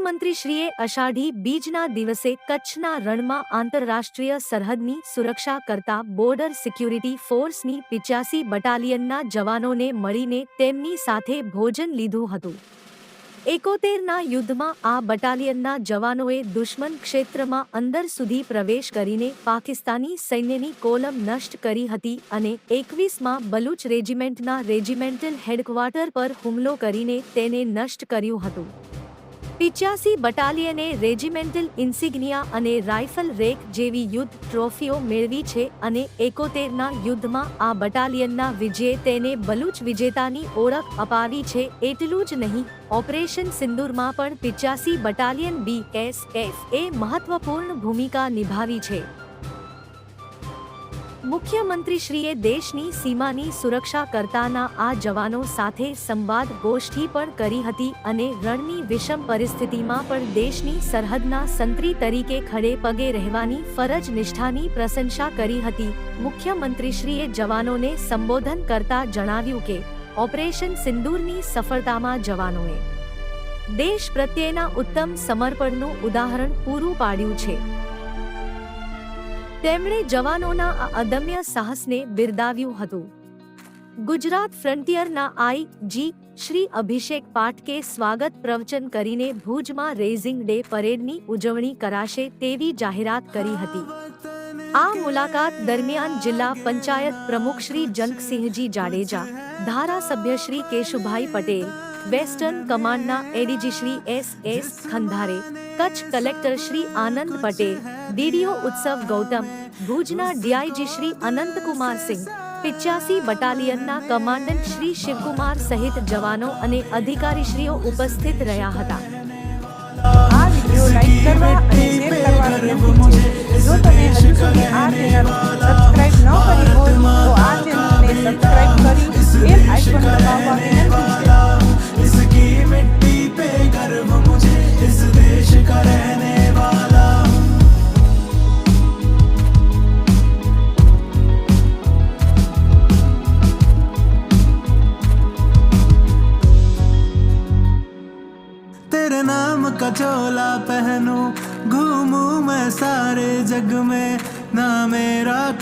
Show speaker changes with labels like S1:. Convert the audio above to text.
S1: મુખ્યમંત્રીશ્રીએ અષાઢી બીજના દિવસે કચ્છના રણમાં આંતરરાષ્ટ્રીય સરહદની સુરક્ષા કરતા બોર્ડર સિક્યુરિટી ફોર્સની 85 બટાલિયનના જવાનોને મળીને તેમની સાથે ભોજન લીધું હતું। 71ના યુદ્ધમાં આ બટાલિયનના જવાનોએ દુશ્મન ક્ષેત્રમાં અંદર સુધી પ્રવેશ કરીને પાકિસ્તાની સૈન્યની કોલમ નષ્ટ કરી હતી અને 21માં બલુચ રેજિમેન્ટના રેજિમેન્ટલ હેડક્વાર્ટર પર હુમલો કરીને તેને નષ્ટ કર્યું હતું। 85 બટાલિયને રેજિમેન્ટલ ઇન્સિગ્નિયા અને રાઇફલ રેક જેવી યુદ્ધ ટ્રોફીઓ મેળવી છે અને 71ના યુદ્ધમાં આ બટાલિયનના વિજયે તેને બલુચ વિજેતાની ઓળખ અપાવી છે। એટલું જ નહીં, ઓપરેશન સિંદૂરમાં પણ 85 બટાલિયન BSF એ મહત્વપૂર્ણ ભૂમિકા નિભાવી છે। મુખ્યમંત્રીશ્રીએ દેશની સીમાની સુરક્ષા કરતાના આ જવાનો સાથે સંવાદ ગોષ્ઠી પણ કરી હતી અને રણની વિષમ પરિસ્થિતિમાં પણ દેશની સરહદના સંત્રી તરીકે ખડે પગે રહેવાની ફરજ નિષ્ઠાની પ્રશંસા કરી હતી। મુખ્યમંત્રીશ્રીએ જવાનોને સંબોધન કરતા જણાવ્યું કે ઓપરેશન સિંદૂરની સફળતામાં જવાનોએ દેશ પ્રત્યેના ઉત્તમ સમર્પણનું ઉદાહરણ પૂરું પાડ્યું છે। તેમણે જવાનોના આ અદમ્ય સાહસને બિરદાવ્યું હતું। ગુજરાત ફ્રન્ટિયરના આઈ.જી. શ્રી અભિષેક પાઠકે સ્વાગત પ્રવચન કરીને ભુજમાં રેઝિંગ ડે પરેડની ઉજવણી કરાશે તેવી જાહેરાત કરી હતી। આ મુલાકાત દરમિયાન જિલ્લા પંચાયત પ્રમુખ શ્રી જનકસિંહજી જાડેજા, ધારાસભ્ય શ્રી કેશુભાઈ પટેલ, વેસ્ટર્ન કમાન્ડના ADG Shri એસ.એસ. ખંધારે, Kutch collector Shri Anand Patel, DDO ઉત્સવ ગૌતમ, ભુજના ડીઆઈજી શ્રી અનંતકુમાર સિંહ, 85 બટાલિયનના કમાન્ડન્ટ શ્રી શિવકુમાર સહિત જવાનો અને અધિકારીશ્રીઓ ઉપસ્થિત રહ્યા હતા।
S2: આ વિડિયો લાઈક કરવા અને શેર કરવા વિનંતી છે। જો તમે હજુ સુધી આ ચેનલ સબસ્ક્રાઇબ ન કરી હોય તો આ ચેનલને સબસ્ક્રાઇબ કરી બેલ આઇકન દબાવવા વિનંતી છે।
S3: इसकी मिट्टी पे गर्व मुझे इस देश का रहने वाला। तेरे नाम का चोला पहनूं, घूमूं मैं सारे जग में, ना मेरा